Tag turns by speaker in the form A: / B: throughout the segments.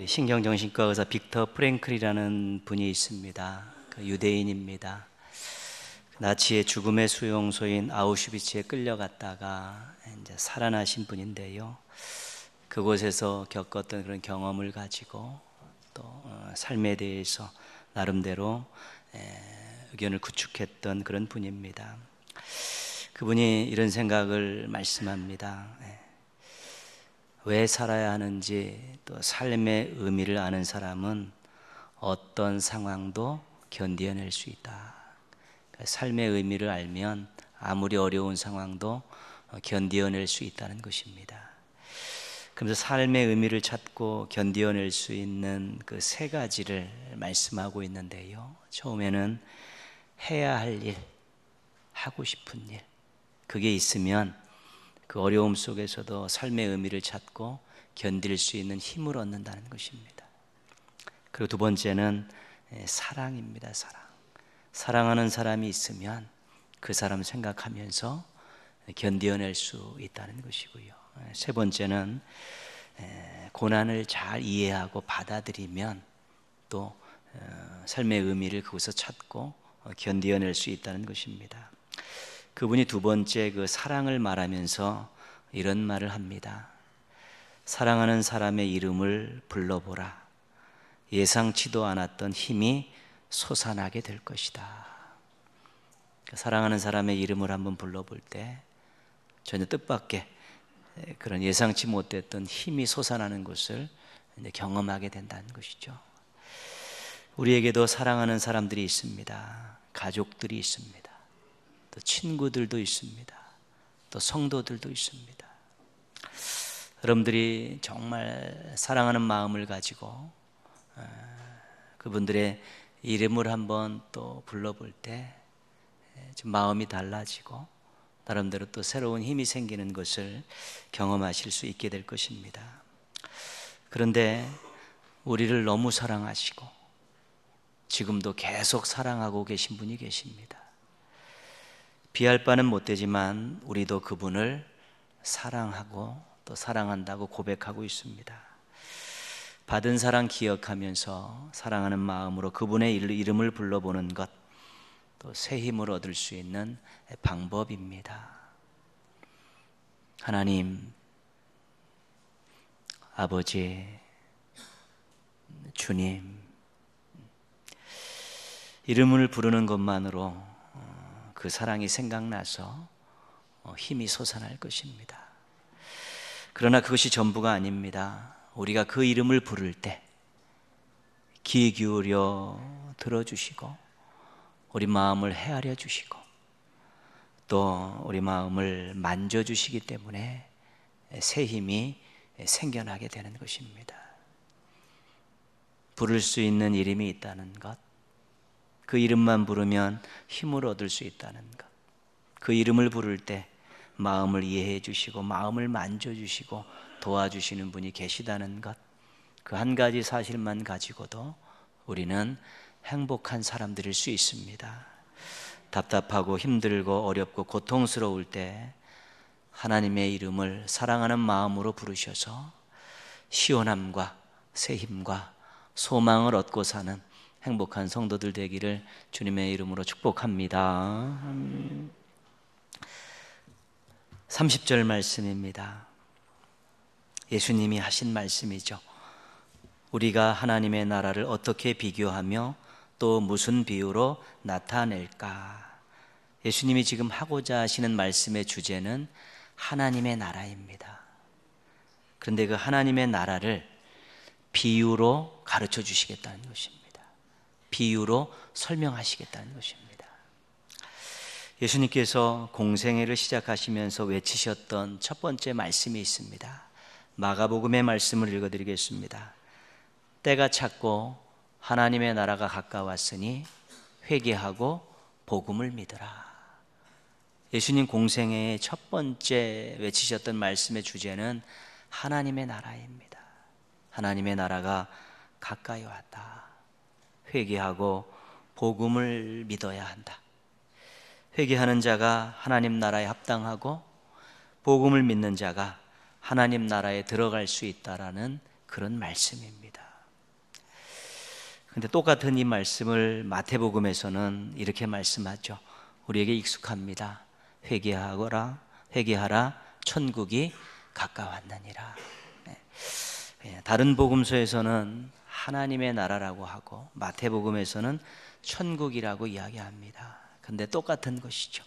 A: 신경정신과 의사 빅터 프랭클이라는 분이 있습니다. 유대인입니다. 나치의 죽음의 수용소인 아우슈비츠에 끌려갔다가 이제 살아나신 분인데요. 그곳에서 겪었던 그런 경험을 가지고 또 삶에 대해서 나름대로 의견을 구축했던 그런 분입니다. 그분이 이런 생각을 말씀합니다. 왜 살아야 하는지, 또 삶의 의미를 아는 사람은 어떤 상황도 견뎌낼 수 있다. 삶의 의미를 알면 아무리 어려운 상황도 견뎌낼 수 있다는 것입니다. 그래서 삶의 의미를 찾고 견뎌낼 수 있는 그 세 가지를 말씀하고 있는데요. 처음에는 해야 할 일, 하고 싶은 일, 그게 있으면 그 어려움 속에서도 삶의 의미를 찾고 견딜 수 있는 힘을 얻는다는 것입니다. 그리고 두 번째는 사랑입니다. 사랑하는 사람이 있으면 그 사람 생각하면서 견뎌낼 수 있다는 것이고요. 세 번째는 고난을 잘 이해하고 받아들이면 또 삶의 의미를 그곳에서 찾고 견뎌낼 수 있다는 것입니다. 그분이 두 번째 그 사랑을 말하면서 이런 말을 합니다. 사랑하는 사람의 이름을 불러보라. 예상치도 않았던 힘이 솟아나게 될 것이다. 사랑하는 사람의 이름을 한번 불러볼 때 전혀 뜻밖의 그런 예상치 못했던 힘이 솟아나는 것을 경험하게 된다는 것이죠. 우리에게도 사랑하는 사람들이 있습니다. 가족들이 있습니다. 또 친구들도 있습니다. 또 성도들도 있습니다. 여러분들이 정말 사랑하는 마음을 가지고 그분들의 이름을 한번 또 불러볼 때 좀 마음이 달라지고 나름대로 또 새로운 힘이 생기는 것을 경험하실 수 있게 될 것입니다. 그런데 우리를 너무 사랑하시고 지금도 계속 사랑하고 계신 분이 계십니다. 비할 바는 못되지만 우리도 그분을 사랑하고 또 사랑한다고 고백하고 있습니다. 받은 사랑 기억하면서 사랑하는 마음으로 그분의 이름을 불러보는 것, 또 새 힘을 얻을 수 있는 방법입니다. 하나님, 아버지, 주님, 이름을 부르는 것만으로 그 사랑이 생각나서 힘이 솟아날 것입니다. 그러나 그것이 전부가 아닙니다. 우리가 그 이름을 부를 때 귀 기울여 들어주시고 우리 마음을 헤아려 주시고 또 우리 마음을 만져주시기 때문에 새 힘이 생겨나게 되는 것입니다. 부를 수 있는 이름이 있다는 것, 그 이름만 부르면 힘을 얻을 수 있다는 것, 그 이름을 부를 때 마음을 이해해 주시고 마음을 만져주시고 도와주시는 분이 계시다는 것, 그 한 가지 사실만 가지고도 우리는 행복한 사람들일 수 있습니다. 답답하고 힘들고 어렵고 고통스러울 때 하나님의 이름을 사랑하는 마음으로 부르셔서 시원함과 새 힘과 소망을 얻고 사는 행복한 성도들 되기를 주님의 이름으로 축복합니다. 30절 말씀입니다. 예수님이 하신 말씀이죠. 우리가 하나님의 나라를 어떻게 비교하며 또 무슨 비유로 나타낼까? 예수님이 지금 하고자 하시는 말씀의 주제는 하나님의 나라입니다. 그런데 그 하나님의 나라를 비유로 가르쳐 주시겠다는 것입니다. 비유로 설명하시겠다는 것입니다. 예수님께서 공생애를 시작하시면서 외치셨던 첫 번째 말씀이 있습니다. 마가복음의 말씀을 읽어드리겠습니다. 때가 찼고 하나님의 나라가 가까웠으니 회개하고 복음을 믿으라. 예수님 공생애의 첫 번째 외치셨던 말씀의 주제는 하나님의 나라입니다. 하나님의 나라가 가까이 왔다. 회개하고 복음을 믿어야 한다. 회개하는 자가 하나님 나라에 합당하고 복음을 믿는 자가 하나님 나라에 들어갈 수 있다라는 그런 말씀입니다. 근데 똑같은 이 말씀을 마태복음에서는 이렇게 말씀하죠. 우리에게 익숙합니다. 회개하라 천국이 가까웠느니라. 다른 복음서에서는 하나님의 나라라고 하고 마태복음에서는 천국이라고 이야기합니다. 근데 똑같은 것이죠.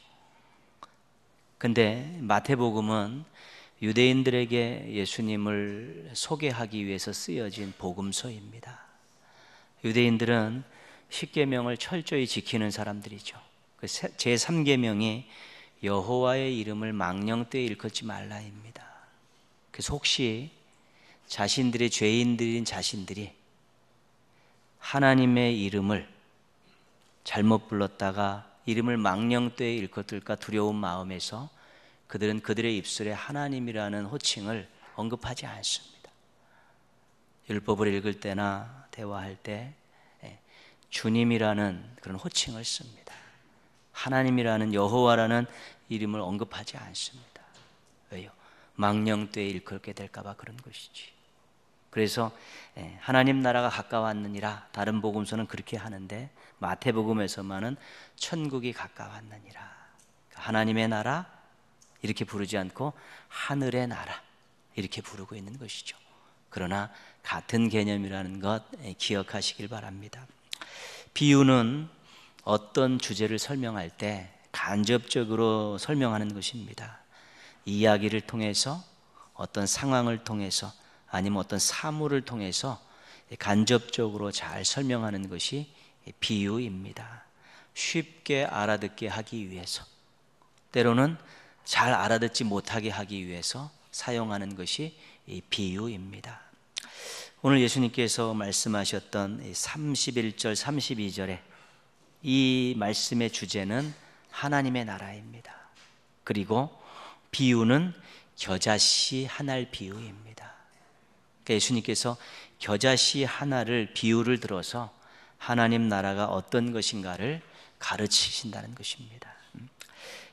A: 근데 마태복음은 유대인들에게 예수님을 소개하기 위해서 쓰여진 복음서입니다. 유대인들은 십계명을 철저히 지키는 사람들이죠. 제3계명이 여호와의 이름을 망령되이 일컫지 말라입니다. 그래서 혹시 자신들의 죄인들인 자신들이 하나님의 이름을 잘못 불렀다가 이름을 망령되이 일컫을까 두려운 마음에서 그들은 그들의 입술에 하나님이라는 호칭을 언급하지 않습니다. 율법을 읽을 때나 대화할 때 주님이라는 그런 호칭을 씁니다. 하나님이라는 여호와라는 이름을 언급하지 않습니다. 왜요? 망령되이 일컬게 될까 봐 그런 것이지. 그래서 하나님 나라가 가까웠느니라, 다른 복음서는 그렇게 하는데 마태복음에서만은 천국이 가까웠느니라, 하나님의 나라 이렇게 부르지 않고 하늘의 나라 이렇게 부르고 있는 것이죠. 그러나 같은 개념이라는 것 기억하시길 바랍니다. 비유는 어떤 주제를 설명할 때 간접적으로 설명하는 것입니다. 이야기를 통해서, 어떤 상황을 통해서, 아니면 어떤 사물을 통해서 간접적으로 잘 설명하는 것이 비유입니다. 쉽게 알아듣게 하기 위해서, 때로는 잘 알아듣지 못하게 하기 위해서 사용하는 것이 비유입니다. 오늘 예수님께서 말씀하셨던 31절 32절에 이 말씀의 주제는 하나님의 나라입니다. 그리고 비유는 겨자씨 하나의 비유입니다. 그러니까 예수님께서 겨자씨 하나를 비유를 들어서 하나님 나라가 어떤 것인가를 가르치신다는 것입니다.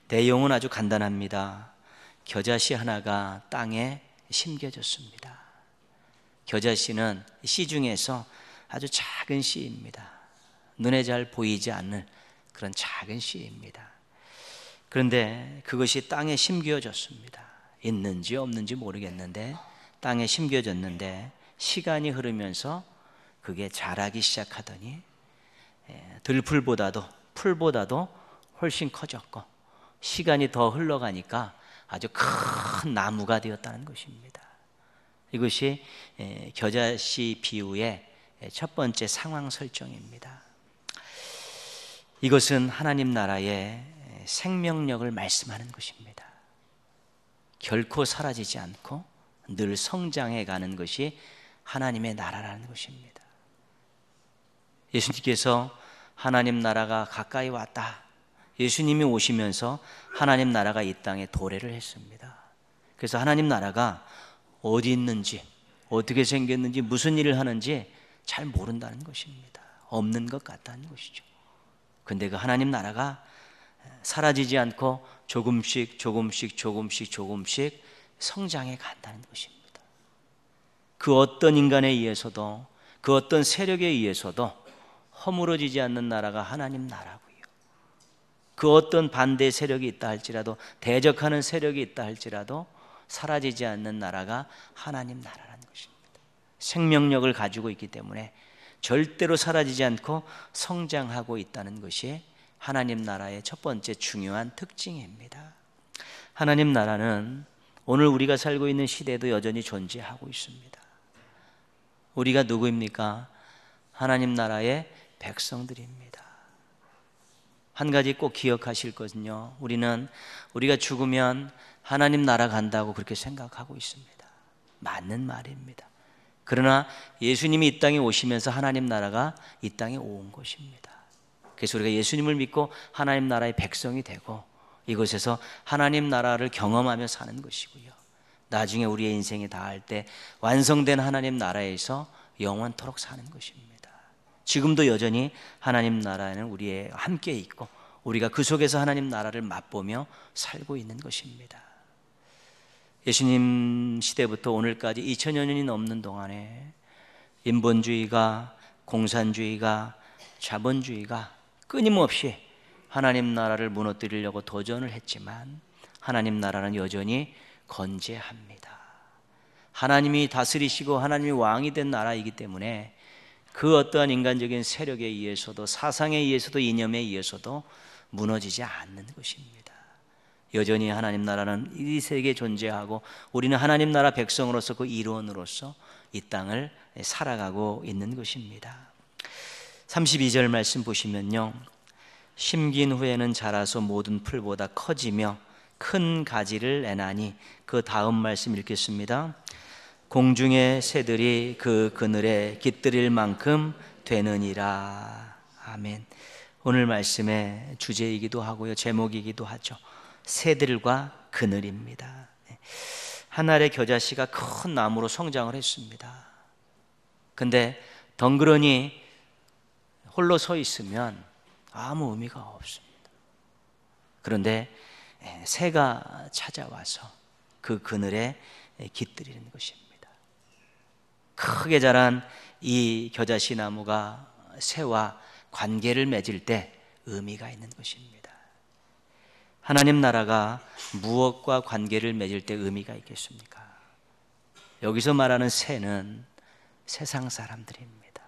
A: 내용은 아주 간단합니다. 겨자씨 하나가 땅에 심겨졌습니다. 겨자씨는 씨 중에서 아주 작은 씨입니다. 눈에 잘 보이지 않는 그런 작은 씨입니다. 그런데 그것이 땅에 심겨졌습니다. 있는지 없는지 모르겠는데 땅에 심겨졌는데 시간이 흐르면서 그게 자라기 시작하더니 들풀보다도 풀보다도 훨씬 커졌고, 시간이 더 흘러가니까 아주 큰 나무가 되었다는 것입니다. 이것이 겨자씨 비유의 첫 번째 상황 설정입니다. 이것은 하나님 나라의 생명력을 말씀하는 것입니다. 결코 사라지지 않고 늘 성장해 가는 것이 하나님의 나라라는 것입니다. 예수님께서 하나님 나라가 가까이 왔다, 예수님이 오시면서 하나님 나라가 이 땅에 도래를 했습니다. 그래서 하나님 나라가 어디 있는지, 어떻게 생겼는지, 무슨 일을 하는지 잘 모른다는 것입니다. 없는 것 같다는 것이죠. 근데 그 하나님 나라가 사라지지 않고 조금씩 성장해 간다는 것입니다. 그 어떤 인간에 의해서도, 그 어떤 세력에 의해서도 허물어지지 않는 나라가 하나님 나라고요. 그 어떤 반대 세력이 있다 할지라도, 대적하는 세력이 있다 할지라도 사라지지 않는 나라가 하나님 나라라는 것입니다. 생명력을 가지고 있기 때문에 절대로 사라지지 않고 성장하고 있다는 것이 하나님 나라의 첫 번째 중요한 특징입니다. 하나님 나라는 오늘 우리가 살고 있는 시대에도 여전히 존재하고 있습니다. 우리가 누구입니까? 하나님 나라의 백성들입니다. 한 가지 꼭 기억하실 것은요, 우리가 죽으면 하나님 나라 간다고 그렇게 생각하고 있습니다. 맞는 말입니다. 그러나 예수님이 이 땅에 오시면서 하나님 나라가 이 땅에 온 것입니다. 그래서 우리가 예수님을 믿고 하나님 나라의 백성이 되고 이곳에서 하나님 나라를 경험하며 사는 것이고요, 나중에 우리의 인생이 다할 때 완성된 하나님 나라에서 영원토록 사는 것입니다. 지금도 여전히 하나님 나라는 우리의 함께 있고 우리가 그 속에서 하나님 나라를 맛보며 살고 있는 것입니다. 예수님 시대부터 오늘까지 2000여 년이 넘는 동안에 인본주의가 공산주의가, 자본주의가 끊임없이 하나님 나라를 무너뜨리려고 도전을 했지만 하나님 나라는 여전히 건재합니다. 하나님이 다스리시고 하나님이 왕이 된 나라이기 때문에 그 어떠한 인간적인 세력에 의해서도, 사상에 의해서도, 이념에 의해서도 무너지지 않는 것입니다. 여전히 하나님 나라는 이 세계에 존재하고 우리는 하나님 나라 백성으로서 그 일원으로서 이 땅을 살아가고 있는 것입니다. 32절 말씀 보시면요, 심긴 후에는 자라서 모든 풀보다 커지며 큰 가지를 내나니, 그 다음 말씀 읽겠습니다. 공중의 새들이 그 그늘에 깃들일 만큼 되느니라. 아멘. 오늘 말씀의 주제이기도 하고요, 제목이기도 하죠. 새들과 그늘입니다. 한 알의 겨자씨가 큰 나무로 성장을 했습니다. 근데 덩그러니 홀로 서 있으면 아무 의미가 없습니다. 그런데 새가 찾아와서 그 그늘에 깃들이는 것입니다. 크게 자란 이 겨자씨 나무가 새와 관계를 맺을 때 의미가 있는 것입니다. 하나님 나라가 무엇과 관계를 맺을 때 의미가 있겠습니까? 여기서 말하는 새는 세상 사람들입니다.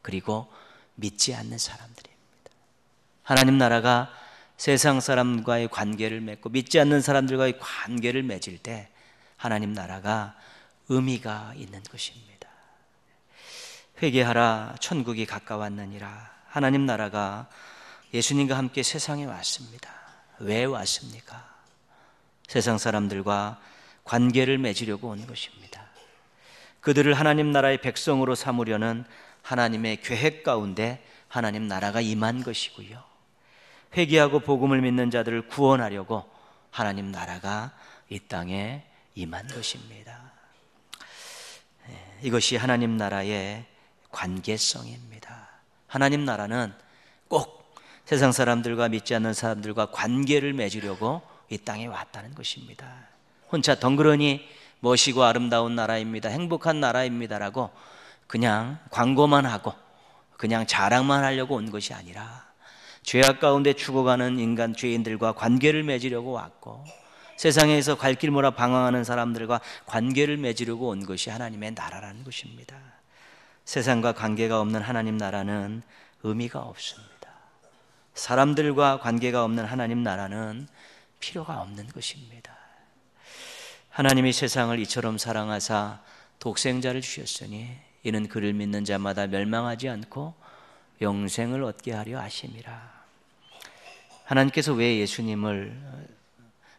A: 그리고 믿지 않는 사람들입니다. 하나님 나라가 세상 사람과의 관계를 맺고 믿지 않는 사람들과의 관계를 맺을 때 하나님 나라가 의미가 있는 것입니다. 회개하라, 천국이 가까웠느니라. 하나님 나라가 예수님과 함께 세상에 왔습니다. 왜 왔습니까? 세상 사람들과 관계를 맺으려고 온 것입니다. 그들을 하나님 나라의 백성으로 삼으려는 하나님의 계획 가운데 하나님 나라가 임한 것이고요, 회개하고 복음을 믿는 자들을 구원하려고 하나님 나라가 이 땅에 임한 것입니다. 이것이 하나님 나라의 관계성입니다. 하나님 나라는 꼭 세상 사람들과 믿지 않는 사람들과 관계를 맺으려고 이 땅에 왔다는 것입니다. 혼자 덩그러니 멋이고 아름다운 나라입니다, 행복한 나라입니다라고 그냥 광고만 하고 그냥 자랑만 하려고 온 것이 아니라 죄악 가운데 죽어가는 인간 죄인들과 관계를 맺으려고 왔고, 세상에서 갈 길 몰아 방황하는 사람들과 관계를 맺으려고 온 것이 하나님의 나라라는 것입니다. 세상과 관계가 없는 하나님 나라는 의미가 없습니다. 사람들과 관계가 없는 하나님 나라는 필요가 없는 것입니다. 하나님이 세상을 이처럼 사랑하사 독생자를 주셨으니 이는 그를 믿는 자마다 멸망하지 않고 영생을 얻게 하려 하심이라. 하나님께서 왜 예수님을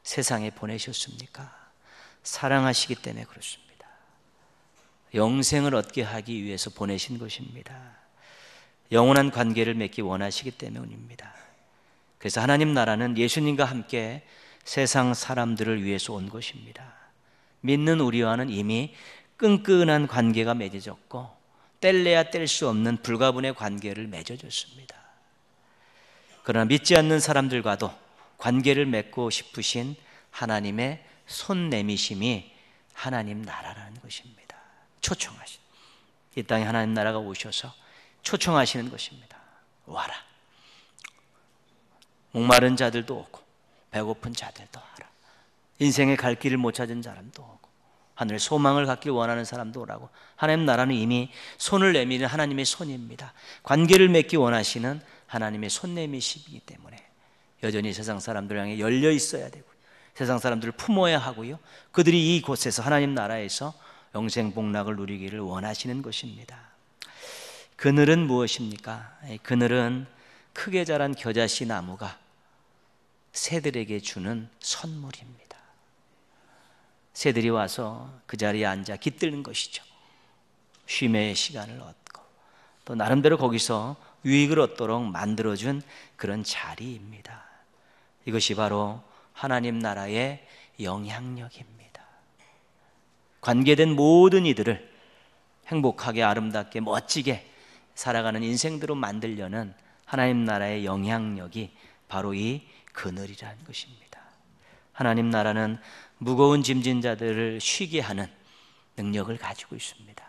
A: 세상에 보내셨습니까? 사랑하시기 때문에 그렇습니다. 영생을 얻게 하기 위해서 보내신 것입니다. 영원한 관계를 맺기 원하시기 때문입니다. 그래서 하나님 나라는 예수님과 함께 세상 사람들을 위해서 온 것입니다. 믿는 우리와는 이미 끈끈한 관계가 맺어졌고 뗄래야 뗄 수 없는 불가분의 관계를 맺어줬습니다. 그러나 믿지 않는 사람들과도 관계를 맺고 싶으신 하나님의 손 내미심이 하나님 나라라는 것입니다. 초청하신, 이 땅에 하나님 나라가 오셔서 초청하시는 것입니다. 와라. 목마른 자들도 오고 배고픈 자들도 와라. 인생의 갈 길을 못 찾은 사람도 오고 하늘의 소망을 갖길 원하는 사람도 오라고. 하나님 나라는 이미 손을 내미는 하나님의 손입니다. 관계를 맺기 원하시는 하나님의 손 내미시기 때문에 여전히 세상 사람들 향해 열려 있어야 되고 세상 사람들을 품어야 하고요, 그들이 이곳에서 하나님 나라에서 영생 복락을 누리기를 원하시는 것입니다. 그늘은 무엇입니까? 그늘은 크게 자란 겨자씨 나무가 새들에게 주는 선물입니다. 새들이 와서 그 자리에 앉아 깃드는 것이죠. 쉼의 시간을 얻고 또 나름대로 거기서 유익을 얻도록 만들어준 그런 자리입니다. 이것이 바로 하나님 나라의 영향력입니다. 관계된 모든 이들을 행복하게 아름답게 멋지게 살아가는 인생들로 만들려는 하나님 나라의 영향력이 바로 이 그늘이라는 것입니다. 하나님 나라는 무거운 짐진 자들을 쉬게 하는 능력을 가지고 있습니다.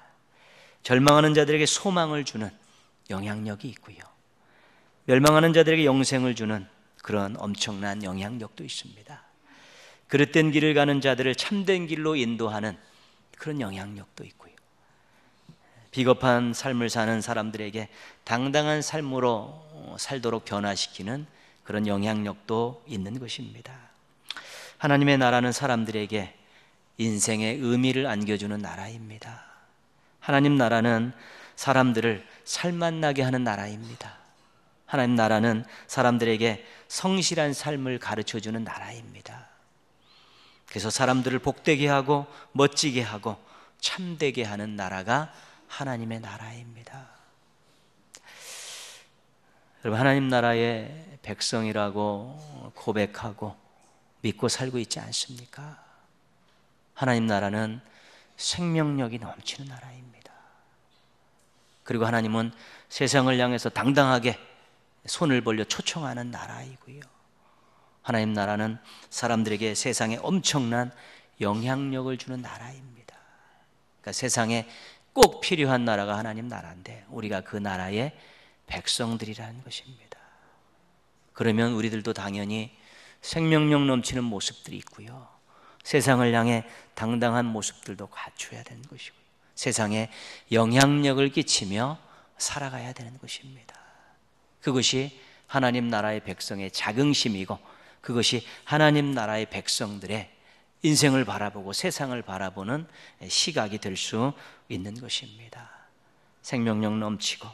A: 절망하는 자들에게 소망을 주는 영향력이 있고요. 멸망하는 자들에게 영생을 주는 그런 엄청난 영향력도 있습니다. 그릇된 길을 가는 자들을 참된 길로 인도하는 그런 영향력도 있고요. 비겁한 삶을 사는 사람들에게 당당한 삶으로 살도록 변화시키는 그런 영향력도 있는 것입니다. 하나님의 나라는 사람들에게 인생의 의미를 안겨주는 나라입니다. 하나님 나라는 사람들을 살맛나게 하는 나라입니다. 하나님 나라는 사람들에게 성실한 삶을 가르쳐주는 나라입니다. 그래서 사람들을 복되게 하고 멋지게 하고 참되게 하는 나라가 하나님의 나라입니다. 여러분, 하나님 나라의 백성이라고 고백하고 믿고 살고 있지 않습니까? 하나님 나라는 생명력이 넘치는 나라입니다. 그리고 하나님은 세상을 향해서 당당하게 손을 벌려 초청하는 나라이고요. 하나님 나라는 사람들에게 세상에 엄청난 영향력을 주는 나라입니다. 그러니까 세상에 꼭 필요한 나라가 하나님 나라인데 우리가 그 나라의 백성들이라는 것입니다. 그러면 우리들도 당연히 생명력 넘치는 모습들이 있고요. 세상을 향해 당당한 모습들도 갖춰야 되는 것이고요. 세상에 영향력을 끼치며 살아가야 되는 것입니다. 그것이 하나님 나라의 백성의 자긍심이고 그것이 하나님 나라의 백성들의 인생을 바라보고 세상을 바라보는 시각이 될 수 있는 것입니다. 생명력 넘치고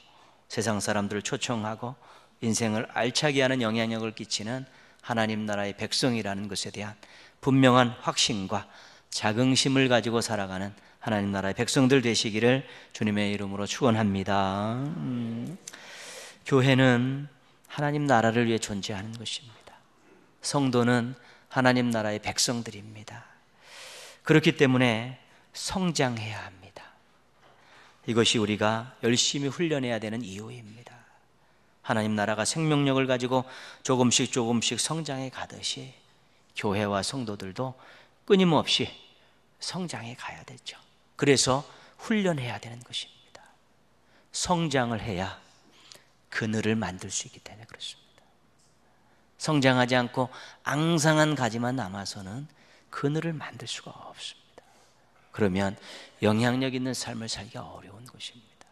A: 세상 사람들을 초청하고 인생을 알차게 하는 영향력을 끼치는 하나님 나라의 백성이라는 것에 대한 분명한 확신과 자긍심을 가지고 살아가는 하나님 나라의 백성들 되시기를 주님의 이름으로 축원합니다. 교회는 하나님 나라를 위해 존재하는 것입니다. 성도는 하나님 나라의 백성들입니다. 그렇기 때문에 성장해야 합니다. 이것이 우리가 열심히 훈련해야 되는 이유입니다. 하나님 나라가 생명력을 가지고 조금씩 성장해 가듯이 교회와 성도들도 끊임없이 성장해 가야 되죠. 그래서 훈련해야 되는 것입니다. 성장을 해야 그늘을 만들 수 있기 때문에 그렇습니다. 성장하지 않고 앙상한 가지만 남아서는 그늘을 만들 수가 없습니다. 그러면 영향력 있는 삶을 살기가 어려운 것입니다.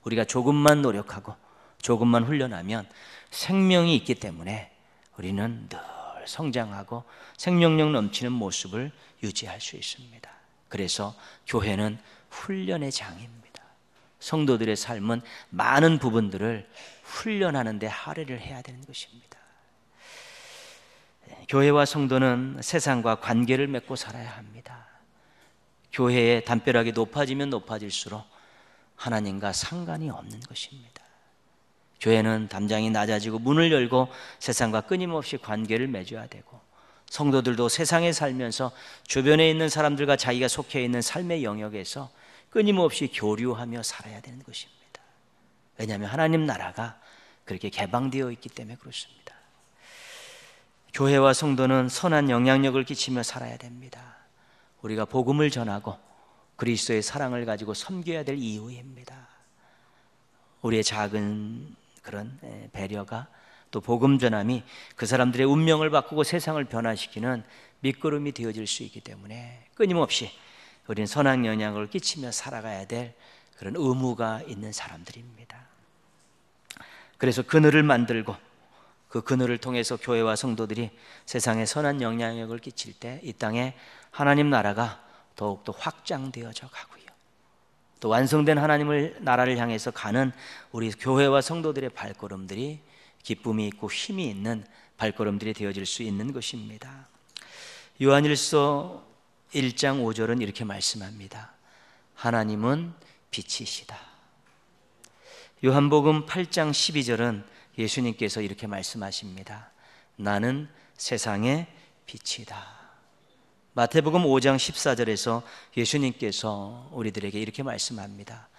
A: 우리가 조금만 노력하고 조금만 훈련하면 생명이 있기 때문에 우리는 늘 성장하고 생명력 넘치는 모습을 유지할 수 있습니다. 그래서 교회는 훈련의 장입니다. 성도들의 삶은 많은 부분들을 훈련하는 데 할애를 해야 되는 것입니다. 교회와 성도는 세상과 관계를 맺고 살아야 합니다. 교회의 담벼락이 높아지면 높아질수록 하나님과 상관이 없는 것입니다. 교회는 담장이 낮아지고 문을 열고 세상과 끊임없이 관계를 맺어야 되고 성도들도 세상에 살면서 주변에 있는 사람들과 자기가 속해 있는 삶의 영역에서 끊임없이 교류하며 살아야 되는 것입니다. 왜냐하면 하나님 나라가 그렇게 개방되어 있기 때문에 그렇습니다. 교회와 성도는 선한 영향력을 끼치며 살아야 됩니다. 우리가 복음을 전하고 그리스도의 사랑을 가지고 섬겨야 될 이유입니다. 우리의 작은 그런 배려가 또 복음 전함이 그 사람들의 운명을 바꾸고 세상을 변화시키는 밑거름이 되어질 수 있기 때문에 끊임없이 우리는 선한 영향을 끼치며 살아가야 될 그런 의무가 있는 사람들입니다. 그래서 그늘을 만들고 그 그늘을 통해서 교회와 성도들이 세상에 선한 영향력을 끼칠 때 이 땅에 하나님 나라가 더욱더 확장되어져 가고요. 또 완성된 하나님의 나라를 향해서 가는 우리 교회와 성도들의 발걸음들이 기쁨이 있고 힘이 있는 발걸음들이 되어질 수 있는 것입니다. 요한일서 1장 5절은 이렇게 말씀합니다. 하나님은 빛이시다. 요한복음 8장 12절은 예수님께서 이렇게 말씀하십니다. 나는 세상의 빛이다. 마태복음 5장 14절에서 예수님께서 우리들에게 이렇게 말씀합니다.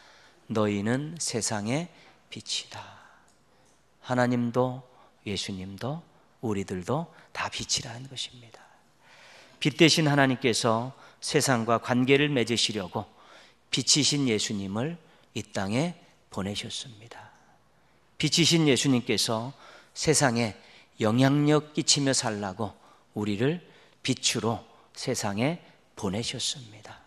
A: 너희는 세상의 빛이다. 하나님도 예수님도 우리들도 다 빛이라는 것입니다. 빛 대신 하나님께서 세상과 관계를 맺으시려고 빛이신 예수님을 이 땅에 보내셨습니다. 빛이신 예수님께서 세상에 영향력 끼치며 살라고 우리를 빛으로 세상에 보내셨습니다.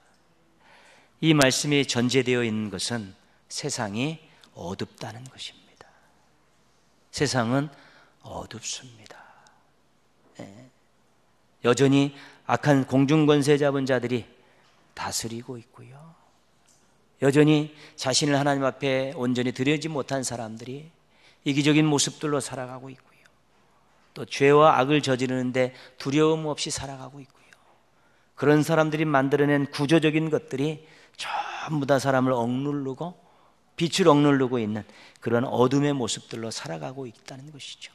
A: 이 말씀이 전제되어 있는 것은 세상이 어둡다는 것입니다. 세상은 어둡습니다. 여전히 악한 공중권세 잡은 자들이 다스리고 있고요. 여전히 자신을 하나님 앞에 온전히 드리지 못한 사람들이 이기적인 모습들로 살아가고 있고요. 또 죄와 악을 저지르는데 두려움 없이 살아가고 있고요. 그런 사람들이 만들어낸 구조적인 것들이 전부 다 사람을 억누르고 빛을 억누르고 있는 그런 어둠의 모습들로 살아가고 있다는 것이죠.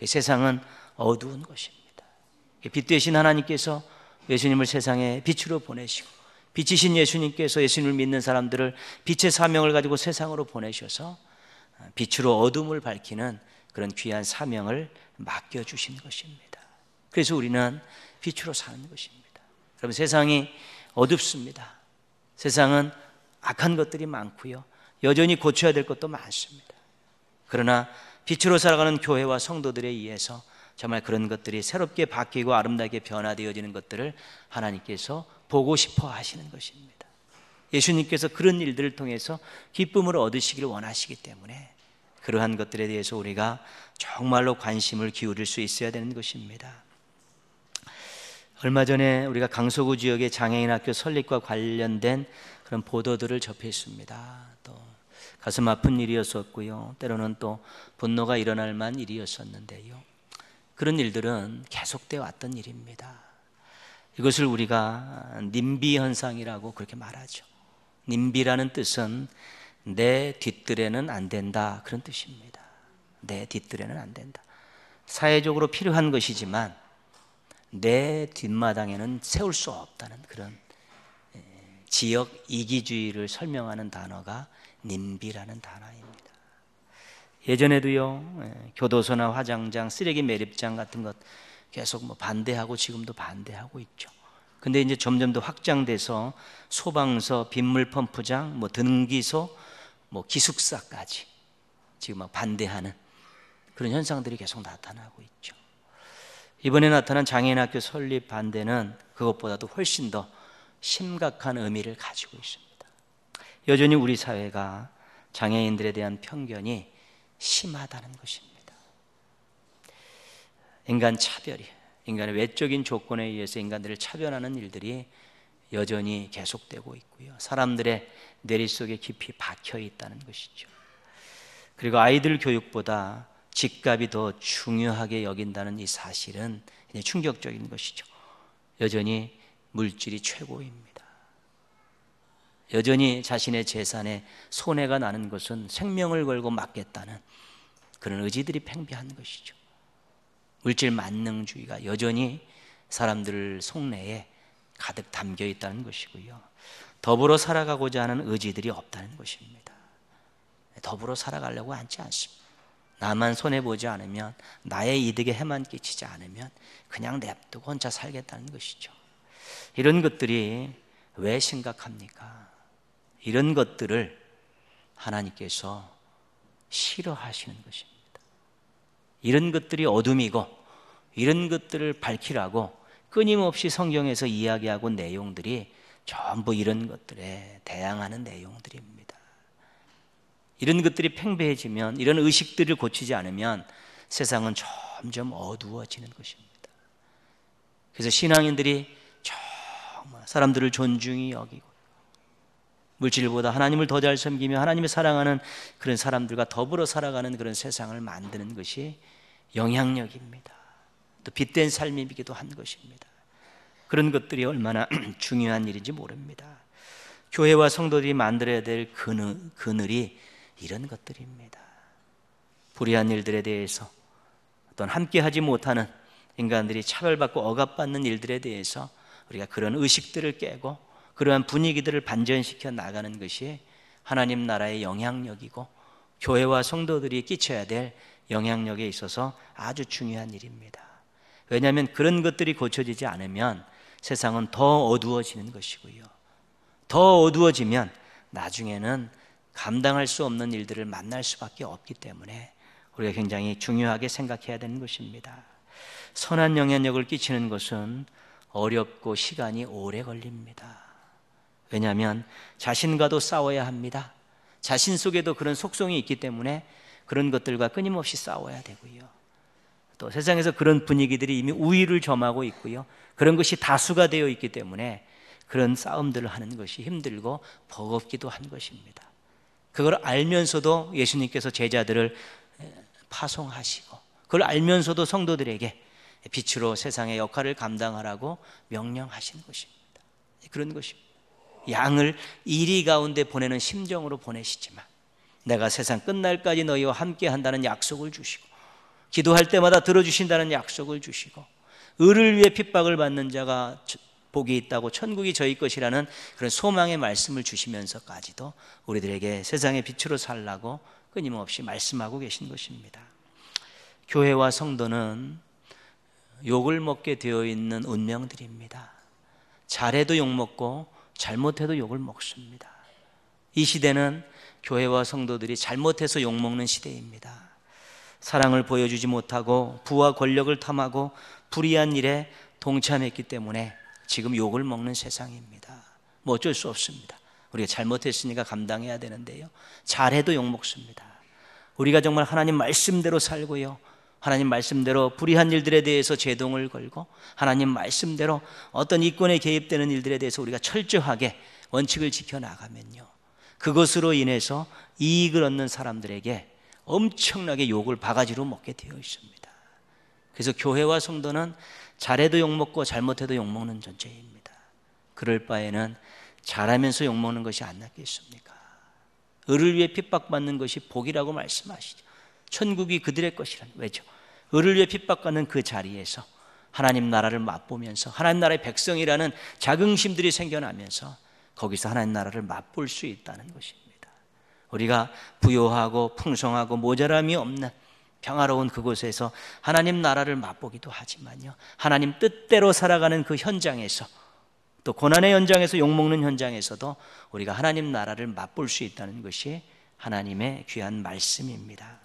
A: 세상은 어두운 것입니다. 빛 되신 하나님께서 예수님을 세상에 빛으로 보내시고 빛이신 예수님께서 예수님을 믿는 사람들을 빛의 사명을 가지고 세상으로 보내셔서 빛으로 어둠을 밝히는 그런 귀한 사명을 맡겨주신 것입니다. 그래서 우리는 빛으로 사는 것입니다. 여러분, 세상이 어둡습니다. 세상은 악한 것들이 많고요. 여전히 고쳐야 될 것도 많습니다. 그러나 빛으로 살아가는 교회와 성도들에 의해서 정말 그런 것들이 새롭게 바뀌고 아름답게 변화되어지는 것들을 하나님께서 보고 싶어 하시는 것입니다. 예수님께서 그런 일들을 통해서 기쁨을 얻으시기를 원하시기 때문에 그러한 것들에 대해서 우리가 정말로 관심을 기울일 수 있어야 되는 것입니다. 얼마 전에 우리가 강서구 지역의 장애인 학교 설립과 관련된 그런 보도들을 접했습니다. 또 가슴 아픈 일이었었고요. 때로는 또 분노가 일어날 만한 일이었었는데요. 그런 일들은 계속되어 왔던 일입니다. 이것을 우리가 님비 현상이라고 그렇게 말하죠. 님비라는 뜻은 내 뒷뜰에는 안 된다, 그런 뜻입니다. 내 뒷뜰에는 안 된다. 사회적으로 필요한 것이지만 내 뒷마당에는 세울 수 없다는 그런 지역 이기주의를 설명하는 단어가 님비라는 단어입니다. 예전에도요, 교도소나 화장장, 쓰레기 매립장 같은 것 계속 반대하고 지금도 반대하고 있죠. 근데 이제 점점 더 확장돼서 소방서, 빗물 펌프장, 등기소, 기숙사까지 지금 막 반대하는 그런 현상들이 계속 나타나고 있죠. 이번에 나타난 장애인 학교 설립 반대는 그것보다도 훨씬 더 심각한 의미를 가지고 있습니다. 여전히 우리 사회가 장애인들에 대한 편견이 심하다는 것입니다. 인간 차별이, 인간의 외적인 조건에 의해서 인간들을 차별하는 일들이 여전히 계속되고 있고요. 사람들의 뇌리 속에 깊이 박혀 있다는 것이죠. 그리고 아이들 교육보다 집값이 더 중요하게 여긴다는 이 사실은 충격적인 것이죠. 여전히 물질이 최고입니다. 여전히 자신의 재산에 손해가 나는 것은 생명을 걸고 막겠다는 그런 의지들이 팽배한 것이죠. 물질 만능주의가 여전히 사람들 속내에 가득 담겨 있다는 것이고요. 더불어 살아가고자 하는 의지들이 없다는 것입니다. 더불어 살아가려고 하지 않습니다. 나만 손해보지 않으면, 나의 이득에 해만 끼치지 않으면 그냥 냅두고 혼자 살겠다는 것이죠. 이런 것들이 왜 심각합니까? 이런 것들을 하나님께서 싫어하시는 것입니다. 이런 것들이 어둠이고 이런 것들을 밝히라고 끊임없이 성경에서 이야기하고 내용들이 전부 이런 것들에 대항하는 내용들입니다. 이런 것들이 팽배해지면, 이런 의식들을 고치지 않으면 세상은 점점 어두워지는 것입니다. 그래서 신앙인들이 정말 사람들을 존중히 여기고 물질보다 하나님을 더 잘 섬기며 하나님을 사랑하는 그런 사람들과 더불어 살아가는 그런 세상을 만드는 것이 영향력입니다. 또 빛된 삶이기도 한 것입니다. 그런 것들이 얼마나 중요한 일인지 모릅니다. 교회와 성도들이 만들어야 될 그늘이 이런 것들입니다. 불의한 일들에 대해서, 어떤 함께하지 못하는 인간들이 차별받고 억압받는 일들에 대해서 우리가 그런 의식들을 깨고 그러한 분위기들을 반전시켜 나가는 것이 하나님 나라의 영향력이고 교회와 성도들이 끼쳐야 될 영향력에 있어서 아주 중요한 일입니다. 왜냐하면 그런 것들이 고쳐지지 않으면 세상은 더 어두워지는 것이고요. 더 어두워지면 나중에는 감당할 수 없는 일들을 만날 수밖에 없기 때문에 우리가 굉장히 중요하게 생각해야 되는 것입니다. 선한 영향력을 끼치는 것은 어렵고 시간이 오래 걸립니다. 왜냐하면 자신과도 싸워야 합니다. 자신 속에도 그런 속성이 있기 때문에 그런 것들과 끊임없이 싸워야 되고요. 또 세상에서 그런 분위기들이 이미 우위를 점하고 있고요. 그런 것이 다수가 되어 있기 때문에 그런 싸움들을 하는 것이 힘들고 버겁기도 한 것입니다. 그걸 알면서도 예수님께서 제자들을 파송하시고, 그걸 알면서도 성도들에게 빛으로 세상의 역할을 감당하라고 명령하신 것입니다. 그런 것입니다. 양을 이리 가운데 보내는 심정으로 보내시지만 내가 세상 끝날까지 너희와 함께 한다는 약속을 주시고, 기도할 때마다 들어주신다는 약속을 주시고, 의를 위해 핍박을 받는 자가 복이 있다고 천국이 저희 것이라는 그런 소망의 말씀을 주시면서까지도 우리들에게 세상의 빛으로 살라고 끊임없이 말씀하고 계신 것입니다. 교회와 성도는 욕을 먹게 되어 있는 운명들입니다. 잘해도 욕먹고 잘못해도 욕을 먹습니다. 이 시대는 교회와 성도들이 잘못해서 욕먹는 시대입니다. 사랑을 보여주지 못하고 부와 권력을 탐하고 불의한 일에 동참했기 때문에 지금 욕을 먹는 세상입니다. 뭐 어쩔 수 없습니다. 우리가 잘못했으니까 감당해야 되는데요, 잘해도 욕 먹습니다. 우리가 정말 하나님 말씀대로 살고요, 하나님 말씀대로 불의한 일들에 대해서 제동을 걸고 하나님 말씀대로 어떤 이권에 개입되는 일들에 대해서 우리가 철저하게 원칙을 지켜나가면요, 그것으로 인해서 이익을 얻는 사람들에게 엄청나게 욕을 바가지로 먹게 되어 있습니다. 그래서 교회와 성도는 잘해도 욕먹고 잘못해도 욕먹는 존재입니다. 그럴 바에는 잘하면서 욕먹는 것이 안 낫겠습니까? 의를 위해 핍박받는 것이 복이라고 말씀하시죠. 천국이 그들의 것이라는, 왜죠? 의를 위해 핍박받는 그 자리에서 하나님 나라를 맛보면서 하나님 나라의 백성이라는 자긍심들이 생겨나면서 거기서 하나님 나라를 맛볼 수 있다는 것입니다. 우리가 부요하고 풍성하고 모자람이 없는 평화로운 그곳에서 하나님 나라를 맛보기도 하지만요, 하나님 뜻대로 살아가는 그 현장에서, 또 고난의 현장에서 욕먹는 현장에서도 우리가 하나님 나라를 맛볼 수 있다는 것이 하나님의 귀한 말씀입니다.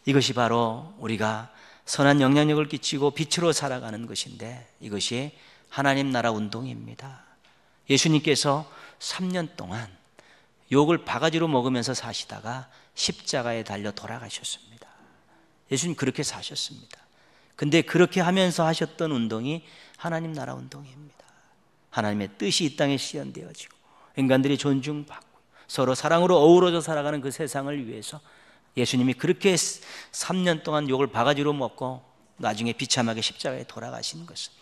A: 이것이 바로 우리가 선한 영향력을 끼치고 빛으로 살아가는 것인데, 이것이 하나님 나라 운동입니다. 예수님께서 3년 동안 욕을 바가지로 먹으면서 사시다가 십자가에 달려 돌아가셨습니다. 예수님 그렇게 사셨습니다. 근데 그렇게 하면서 하셨던 운동이 하나님 나라 운동입니다. 하나님의 뜻이 이 땅에 실현되어지고 인간들이 존중받고 서로 사랑으로 어우러져 살아가는 그 세상을 위해서 예수님이 그렇게 3년 동안 욕을 바가지로 먹고 나중에 비참하게 십자가에 돌아가신 것은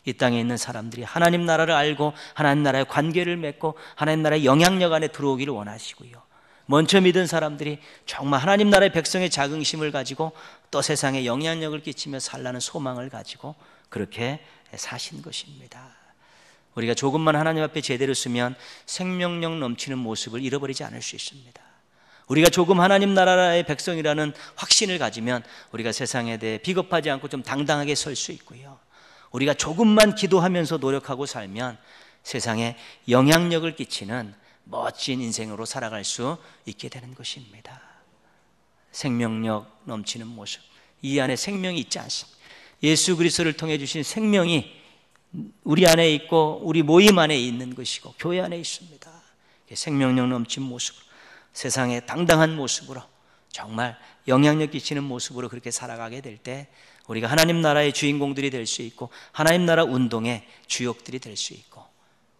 A: 이 땅에 있는 사람들이 하나님 나라를 알고 하나님 나라의 관계를 맺고 하나님 나라의 영향력 안에 들어오기를 원하시고요, 먼저 믿은 사람들이 정말 하나님 나라의 백성의 자긍심을 가지고 또 세상에 영향력을 끼치며 살라는 소망을 가지고 그렇게 사신 것입니다. 우리가 조금만 하나님 앞에 제대로 쓰면 생명력 넘치는 모습을 잃어버리지 않을 수 있습니다. 우리가 조금 하나님 나라의 백성이라는 확신을 가지면 우리가 세상에 대해 비겁하지 않고 좀 당당하게 설 수 있고요, 우리가 조금만 기도하면서 노력하고 살면 세상에 영향력을 끼치는 멋진 인생으로 살아갈 수 있게 되는 것입니다. 생명력 넘치는 모습, 이 안에 생명이 있지 않습니까? 예수 그리스도를 통해 주신 생명이 우리 안에 있고 우리 모임 안에 있는 것이고 교회 안에 있습니다. 생명력 넘친 모습으로, 세상의 당당한 모습으로, 정말 영향력 끼치는 모습으로 그렇게 살아가게 될 때 우리가 하나님 나라의 주인공들이 될 수 있고 하나님 나라 운동의 주역들이 될 수 있고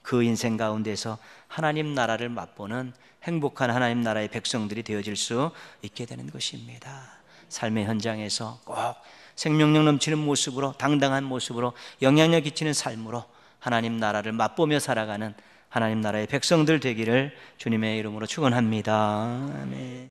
A: 그 인생 가운데서 하나님 나라를 맛보는 행복한 하나님 나라의 백성들이 되어질 수 있게 되는 것입니다. 삶의 현장에서 꼭 생명력 넘치는 모습으로, 당당한 모습으로, 영향력 끼치는 삶으로 하나님 나라를 맛보며 살아가는 하나님 나라의 백성들 되기를 주님의 이름으로 축원합니다. 아멘.